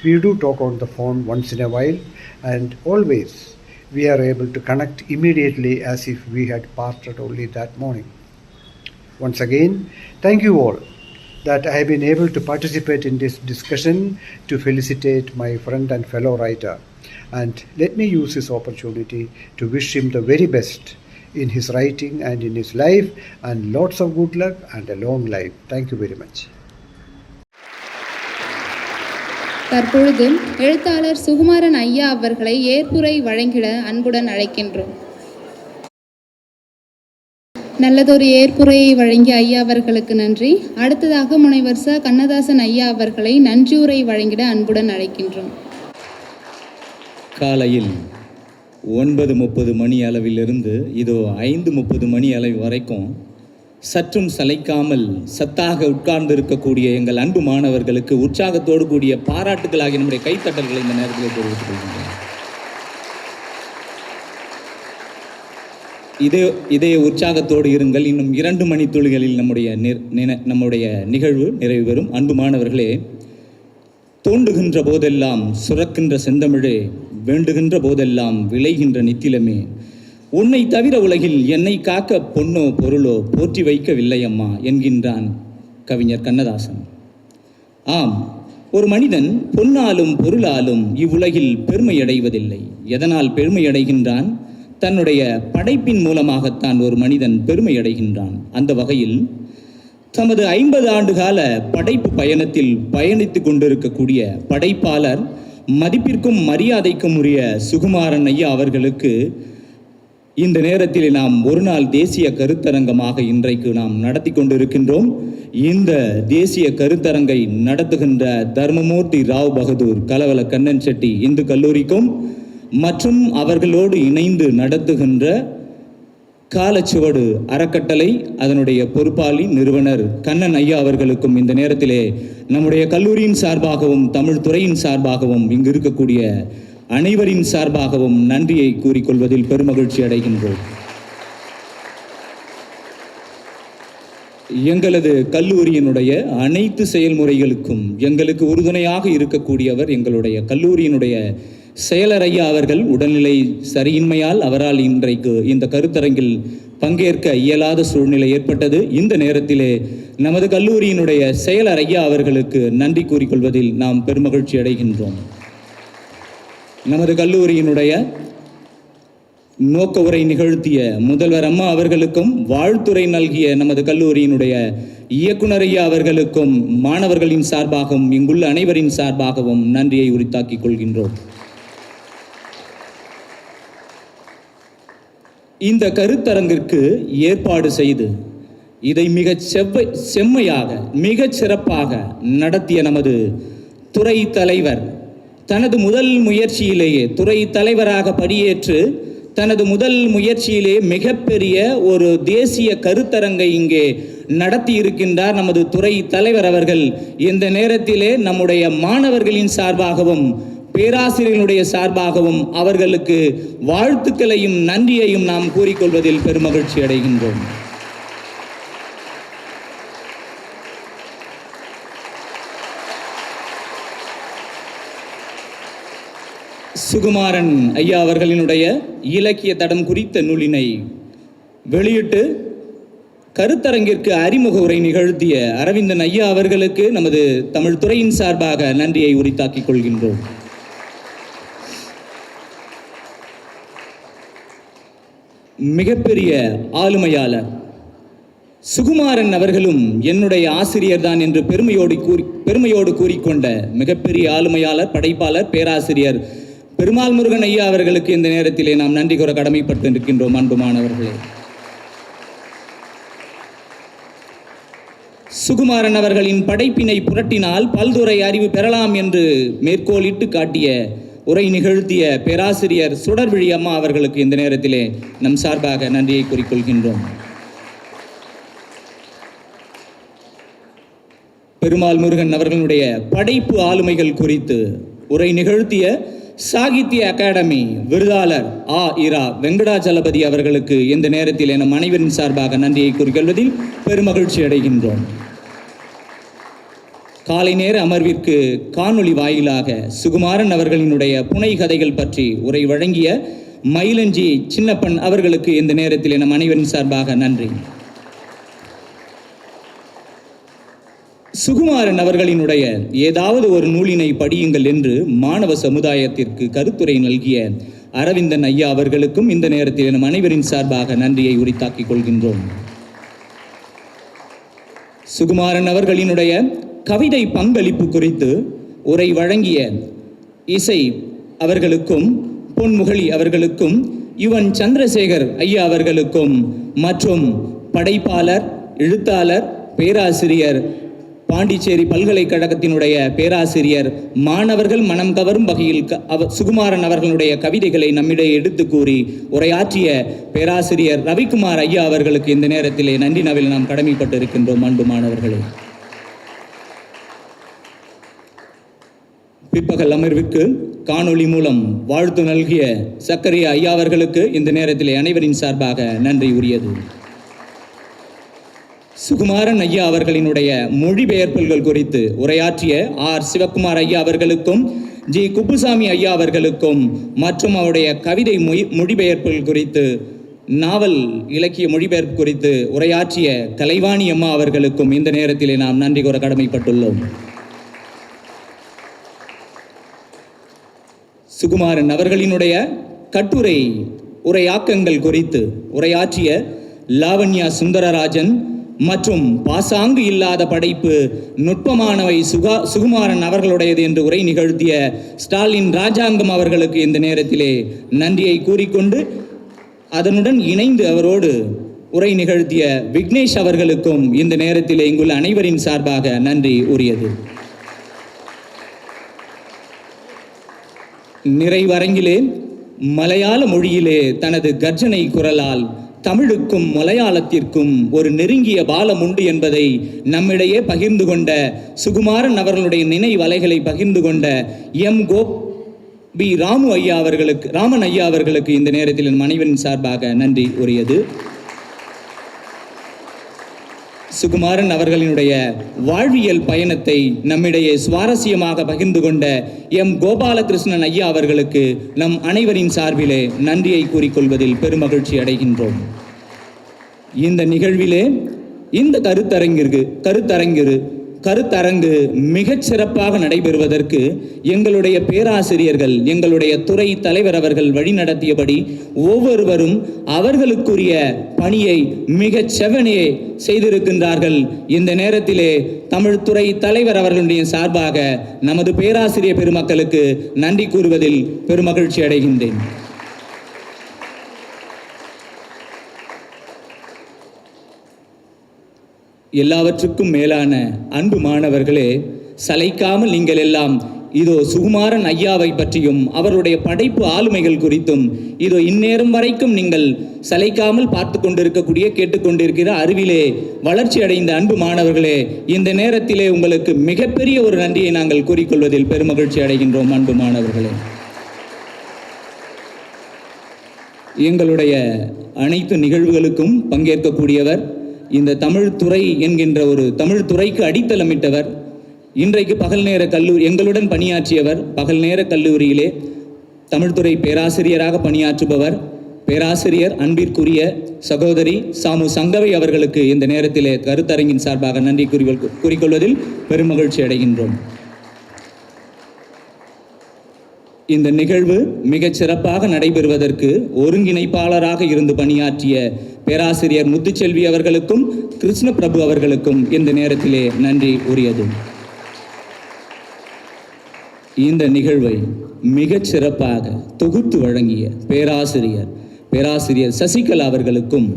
we do talk on the phone once in a while, and always we are able to connect immediately as if we had parted only that morning. Once again, thank you all that I have been able to participate in this discussion to felicitate my friend and fellow writer. And let me use this opportunity to wish him the very best in his writing and in his life, and lots of good luck and a long life. Thank you very much. தற்பொழுது எழுத்தாளர் சுகுமாரன் ஐயா அவர்களை ஏற்புரை வழங்கிட அன்புடன் அழைக்கின்றோம். நல்லதொரு ஏற்புரையை வழங்கிய ஐயா அவர்களுக்கு நன்றி. அடுத்ததாக முனைவர் ச. கண்ணதாசன் ஐயா அவர்களை நன்றியுரை வழங்கிட அன்புடன் அழைக்கின்றோம். காலையில் 9:30 மணி அளவிலிருந்து இதோ 5:30 மணி அளவு வரைக்கும் சற்றும் சளைக்காமல் சத்தாக உட்கார்ந்து இருக்கக்கூடிய எங்கள் அன்பு மாணவர்களுக்கு உற்சாகத்தோடு கூடிய பாராட்டுகளாகிய நம்முடைய கைத்தட்டல்களை இந்த நேரத்தில் தெரிவித்துக் கொள்கின்றோம். இதே உற்சாகத்தோடு இருங்கள். இன்னும் 2 மணித்துளிகளில் நம்முடைய நிகழ்வு நிறைவு பெறும். அன்பு மாணவர்களே, தோண்டுகின்ற போதெல்லாம் சுரக்கின்ற செந்தமிழே, வேண்டுகின்ற போதெல்லாம் விளைகின்ற நித்திலமே, உன்னை தவிர உலகில் என்னை காக்க பொன்னோ பொருளோ போற்றி வைக்கவில்லை அம்மா என்கின்றான் கவிஞர் கண்ணதாசன். ஆம், ஒரு மனிதன் பொன்னாலும் பொருளாலும் இவ்வுலகில் பெருமையடைவதில்லை. எதனால் பெருமையடைகின்றான்? தன்னுடைய படைப்பின் மூலமாகத்தான் ஒரு மனிதன் பெருமையடைகின்றான். அந்த வகையில் தமது 50 ஆண்டுகால படைப்பு பயணத்தில் பயணித்து கொண்டிருக்கக்கூடிய படைப்பாளர், மதிப்பிற்கும் மரியாதைக்கும் உரிய சுகுமாரன் ஐயா அவர்களுக்கு இந்த நேரத்தில் நாம் ஒரு நாள் தேசிய கருத்தரங்கமாக இன்றைக்கு நாம் நடத்தி கொண்டிருக்கின்றோம். இந்த தேசிய கருத்தரங்கை நடத்துகின்ற தர்மமூர்த்தி ராவ் பகதூர் கலவல கண்ணன் செட்டி இந்து கல்லூரிக்கும் மற்றும் அவர்களோடு இணைந்து நடத்துகின்ற காலச்சுவடு அறக்கட்டளை அதனுடைய பொறுப்பாளி நிறுவனர் கண்ணன் ஐயா அவர்களுக்கும் இந்த நேரத்திலே நம்முடைய கல்லூரியின் சார்பாகவும் தமிழ் துறையின் சார்பாகவும் இங்கு இருக்கக்கூடிய அனைவரின் சார்பாகவும் நன்றியை கூறிக்கொள்வதில் பெருமகிழ்ச்சி அடைகின்றோம். எங்களது கல்லூரியினுடைய அனைத்து செயல்முறைகளுக்கும் எங்களுக்கு உறுதுணையாக இருக்கக்கூடியவர் எங்களுடைய கல்லூரியினுடைய செயலர் ஐயா அவர்கள். உடல்நிலை சரியின்மையால் அவரால் இன்றைக்கு இந்த கருத்தரங்கில் பங்கேற்க இயலாத சூழ்நிலை ஏற்பட்டது. இந்த நேரத்திலே நமது கல்லூரியினுடைய செயலர் ஐயா அவர்களுக்கு நன்றி கூறிக்கொள்வதில் நாம் பெருமகிழ்ச்சி அடைகின்றோம். நமது கல்லூரியினுடைய நோக்க உரை நிகழ்த்திய முதல்வர் அம்மா அவர்களுக்கும் வாழ்த்துரை நல்கிய நமது கல்லூரியினுடைய இயக்குனர் ஐயா அவர்களுக்கும் மாணவர்களின் சார்பாகவும் இங்குள்ள அனைவரின் சார்பாகவும் நன்றியை உரித்தாக்கிக் கொள்கின்றோம். இந்த கருத்தரங்கிற்கு ஏற்பாடு செய்து இதை செம்மையாக மிகச் சிறப்பாக நடத்திய நமது துறை தலைவர், தனது முதல் முயற்சியிலேயே துறை தலைவராக படியேற்று தனது முதல் முயற்சியிலே மிகப்பெரிய ஒரு தேசிய கருத்தரங்கை இங்கே நடத்தி இருக்கின்றார் நமது துறை தலைவர் அவர்கள். இந்த நேரத்திலே நம்முடைய மாணவர்களின் சார்பாகவும் பேராசிரியர்களுடைய சார்பாகவும் அவர்களுக்கு வாழ்த்துக்களையும் நன்றியையும் நாம் கூறிக்கொள்வதில் பெருமகிழ்ச்சி அடைகின்றோம். சுகுமாரன் ஐயா அவர்களினுடைய இலக்கிய தடம் குறித்த நூலினை வெளியிட்டு கருத்தரங்கிற்கு அறிமுக உரை நிகழ்த்திய அரவிந்தன் ஐயா அவர்களுக்கு நமது தமிழ் துறையின் சார்பாக நன்றியை உரித்தாக்கிக் கொள்கின்றோம். மிகப்பெரிய ஆளுமையாளர் சுகுமாரன் அவர்களும் என்னுடைய ஆசிரியர் தான் என்று பெருமையோடு கூறிக்கொண்ட மிகப்பெரிய ஆளுமையாளர், படைப்பாளர், பேராசிரியர் பெருமாள் முருகன் ஐயா அவர்களுக்கு இந்த நேரத்திலே நாம் நன்றி கூற கடமைப்பட்டு இருக்கின்றோம். அன்பு மாணவர்களே, சுகுமாரன் அவர்களின் படைப்பினை புரட்டினால் பல்துறை அறிவு பெறலாம் என்று மேற்கோளிட்டு காட்டிய உரை நிகழ்த்திய பேராசிரியர் சுடர்விழி அம்மா அவர்களுக்கு இந்த நேரத்திலே நம் சார்பாக நன்றியை கூறிக்கொள்கின்றோம். பெருமாள் முருகன் அவர்களுடைய படைப்பு ஆளுமைகள் குறித்து உரை நிகழ்த்திய சாகித்ய அகாடமி விருதாளர் இரா வெங்கடாச்சலபதி அவர்களுக்கு இந்த நேரத்தில் நம் அனைவரின் சார்பாக நன்றியை கூறிக்கொள்வதில் பெருமகிழ்ச்சி அடைகின்றோம். காலை நேர அமர்விற்கு காணொளி வாயிலாக சுகுமாரன் அவர்களினுடைய புனை கதைகள் பற்றி உரை வழங்கிய மயிலஞ்சி சின்னப்பன் அவர்களுக்கு இந்த நேரத்தில் நம் அனைவரின் சார்பாக நன்றி. சுகுமாரன் அவர்களினுடைய ஏதாவது ஒரு நூலினை படியுங்கள் என்று மாணவ சமுதாயத்திற்கு கருத்துரை நல்கிய அரவிந்தன் ஐயா அவர்களுக்கும் இந்த நேரத்தில் நம் அனைவரின் சார்பாக நன்றியை உரித்தாக்கிக் கொள்கின்றோம். சுகுமாரன் அவர்களினுடைய கவிதை பங்களிப்பு குறித்து உரை வழங்கிய இசை அவர்களுக்கும் பொன்முகலி அவர்களுக்கும் யுவன் சந்திரசேகர் ஐயா அவர்களுக்கும் மற்றும் படைப்பாளர் எழுத்தாளர் பேராசிரியர் பாண்டிச்சேரி பல்கலைக்கழகத்தினுடைய பேராசிரியர் மாணவர்கள் மனம் கவரும் வகையில் சுகுமாரன் அவர்களுடைய கவிதைகளை நம்மிடையே எடுத்து கூறி உரையாற்றிய பேராசிரியர் ரவிக்குமார் ஐயா அவர்களுக்கு இந்த நேரத்திலே நன்றி நவில் நாம் கடமைப்பட்டு இருக்கின்றோம். அன்பு மாணவர்களே, பிற்பகல் அமர்வுக்கு காணொளி மூலம் வாழ்த்து நல்கிய சக்கரியா ஐயா அவர்களுக்கு இந்த நேரத்திலே அனைவரின் சார்பாக நன்றி உரியது. சுகுமாரன் ஐயா அவர்களினுடைய மொழிபெயர்ப்புகள் குறித்து உரையாற்றிய சிவக்குமார் ஐயா அவர்களுக்கும் ஜி குப்புசாமி ஐயா அவர்களுக்கும் மற்றும் அவருடைய கவிதை மொழிபெயர்ப்புகள் குறித்து நாவல் இலக்கிய மொழிபெயர்ப்பு குறித்து உரையாற்றிய கலைவாணி அம்மா அவர்களுக்கும் இந்த நேரத்திலே நாம் நன்றி கூற கடமைப்பட்டுள்ளோம். சுகுமாரன் அவர்களினுடைய கட்டுரை உரையாக்கங்கள் குறித்து உரையாற்றிய லாவண்யா சுந்தரராஜன் மற்றும் பாசாங்கு இல்லாத படைப்பு நுட்பமானவை சுகுமாரன் அவர்களுடையது என்று உரை நிகழ்த்திய ஸ்டாலின் ராஜாங்கம் அவர்களுக்கு இந்த நேரத்திலே நன்றியை கூறிக்கொண்டு அதனுடன் இணைந்து அவரோடு உரை நிகழ்த்திய விக்னேஷ் அவர்களுக்கும் இந்த நேரத்திலே இங்குள்ள அனைவரின் சார்பாக நன்றி உரியது. நிறைவரங்கிலே மலையாள மொழியிலே தனது கர்ஜனை குரலால் தமிழுக்கும் மலையாளத்திற்கும் ஒரு நெருங்கிய பாலம் உண்டு என்பதை நம்மிடையே பகிர்ந்து கொண்ட சுகுமாரன் அவர்களுடைய நினைவலைகளை பகிர்ந்து கொண்ட ராமன் ஐயா அவர்களுக்கு இந்த நேரத்தில் மனைவரின் சார்பாக நன்றி உரியது. சுகுமாரன் அவர்களினுடைய வாழ்வியல் பயணத்தை நம்மிடையே சுவாரஸ்யமாக பகிர்ந்து கொண்ட கோபாலகிருஷ்ணன் ஐயா அவர்களுக்கு நம் அனைவரின் சார்பிலே நன்றியை கூறிக்கொள்வதில் பெருமகிழ்ச்சி அடைகின்றோம். இந்த நிகழ்விலே இந்த கருத்தரங்கு மிகச் சிறப்பாக நடைபெறுவதற்கு எங்களுடைய பேராசிரியர்கள், எங்களுடைய துறை தலைவர் அவர்கள் வழிநடத்தியபடி ஒவ்வொருவரும் அவர்களுக்குரிய பணியை மிகச் செவ்வனே செய்திருக்கின்றார்கள். இந்த நேரத்திலே தமிழ் துறை தலைவர் அவர்களுடைய சார்பாக நமது பேராசிரியர் பெருமக்களுக்கு நன்றி கூறுவதில் பெருமகிழ்ச்சி அடைகின்றேன். எல்லாவற்றுக்கும் மேலான அன்பு மாணவர்களே, சளைக்காமல் நீங்கள் எல்லாம் இதோ சுகுமாரன் ஐயாவை பற்றியும் அவருடைய படைப்பு ஆளுமைகள் குறித்தும் இதோ இந்நேரம் வரைக்கும் நீங்கள் சளைக்காமல் பார்த்து கொண்டிருக்கக்கூடிய கேட்டுக்கொண்டிருக்கிற அறிவிலே வளர்ச்சி அடைந்த அன்பு மாணவர்களே, இந்த நேரத்திலே உங்களுக்கு மிகப்பெரிய ஒரு நன்றியை நாங்கள் கூறிக்கொள்வதில் பெருமகிழ்ச்சி அடைகின்றோம். அன்பு மாணவர்களே, எங்களுடைய அனைத்து நிகழ்வுகளுக்கும் பங்கேற்கக்கூடியவர், இந்த தமிழ் துறை என்கின்ற ஒரு தமிழ் துறைக்கு அடித்தளமிட்டவர், இன்றைக்கு பகல் நேர கல்லூரி எங்களுடன் பணியாற்றியவர், பகல் நேர கல்லூரியிலே தமிழ்துறை பேராசிரியராக பணியாற்றுபவர், பேராசிரியர் அன்பிற்குரிய சகோதரி சாமு சங்கவை அவர்களுக்கு இந்த நேரத்திலே கருத்தரங்கின் சார்பாக நன்றி கூறிக்கொள்வதில் பெருமகிழ்ச்சி அடைகின்றோம். இந்த நிகழ்வு மிகச் சிறப்பாக நடைபெறுவதற்கு ஒருங்கிணைப்பாளராக இருந்து பணியாற்றிய பேராசிரியர் முத்துச்செல்வி அவர்களுக்கும் கிருஷ்ண பிரபு அவர்களுக்கும் இந்த நேரத்திலே நன்றி உரியது. இந்த நிகழ்வை மிகச் சிறப்பாக தொகுத்து வழங்கிய பேராசிரியர் சசிகலா அவர்களுக்கும்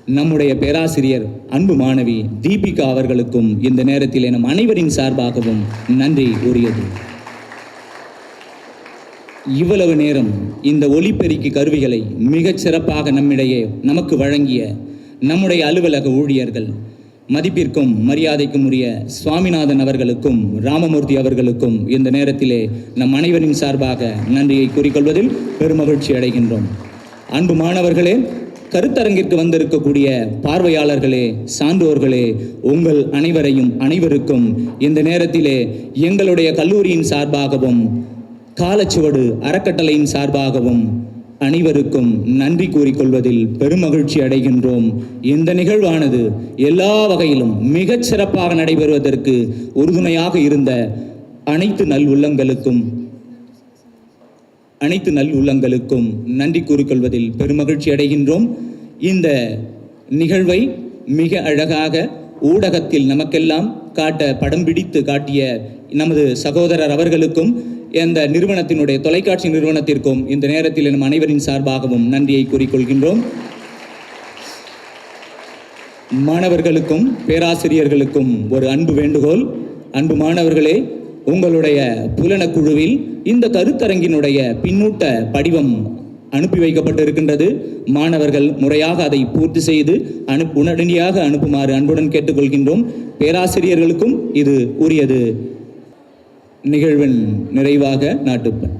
நம்முடைய பேராசிரியர் அன்பு மாணவி தீபிகா அவர்களுக்கும் இந்த நேரத்தில் நம் அனைவரின் சார்பாகவும் நன்றி கூறியது. இவ்வளவு நேரம் இந்த ஒலிபெருக்கி கருவிகளை மிகச் சிறப்பாக நம்மிடையே நமக்கு வழங்கிய நம்முடைய அலுவலக ஊழியர்கள், மதிப்பிற்கும் மரியாதைக்கும் உரிய சுவாமிநாதன் அவர்களுக்கும் ராமமூர்த்தி அவர்களுக்கும் இந்த நேரத்திலே நம் அனைவரின் சார்பாக நன்றியை கூறிக்கொள்வதில் பெருமகிழ்ச்சி அடைகின்றோம். அன்பு மாணவர்களே, கருத்தரங்கிற்கு வந்திருக்கக்கூடிய பார்வையாளர்களே, சான்றோர்களே, உங்கள் அனைவருக்கும் இந்த நேரத்திலே எங்களுடைய கல்லூரியின் சார்பாகவும் காலச்சுவடு அறக்கட்டளையின் சார்பாகவும் அனைவருக்கும் நன்றி கூறிக்கொள்வதில் பெருமகிழ்ச்சி அடைகின்றோம். இந்த நிகழ்வானது எல்லா வகையிலும் மிகச் சிறப்பாக நடைபெறுவதற்கு உறுதுணையாக இருந்த அனைத்து நல்லுள்ளங்களுக்கும் நன்றி கூறிக்கொள்வதில் பெருமகிழ்ச்சி அடைகின்றோம். இந்த நிகழ்வை மிக அழகாக ஊடகத்தில் நமக்கெல்லாம் படம் பிடித்து காட்டிய நமது சகோதரர் அவர்களுக்கும் இந்த நிறுவனத்தினுடைய தொலைக்காட்சி நிறுவனத்திற்கும் இந்த நேரத்தில் நம் அனைவரின் சார்பாகவும் நன்றியை கூறிக்கொள்கின்றோம். மாணவர்களுக்கும் பேராசிரியர்களுக்கும் ஒரு அன்பு வேண்டுகோள். அன்பு மாணவர்களே, உங்களுடைய புலனக்குழுவில் இந்த கருத்தரங்கினுடைய பின்னூட்ட படிவம் அனுப்பி வைக்கப்பட்டிருக்கின்றது. மாணவர்கள் முறையாக அதை பூர்த்தி செய்து உடனடியாக அனுப்புமாறு அன்புடன் கேட்டுக்கொள்கின்றோம். பேராசிரியர்களுக்கும் இது உரியது. நிகழ்வின் நிறைவாக நாட்டுப்பண்.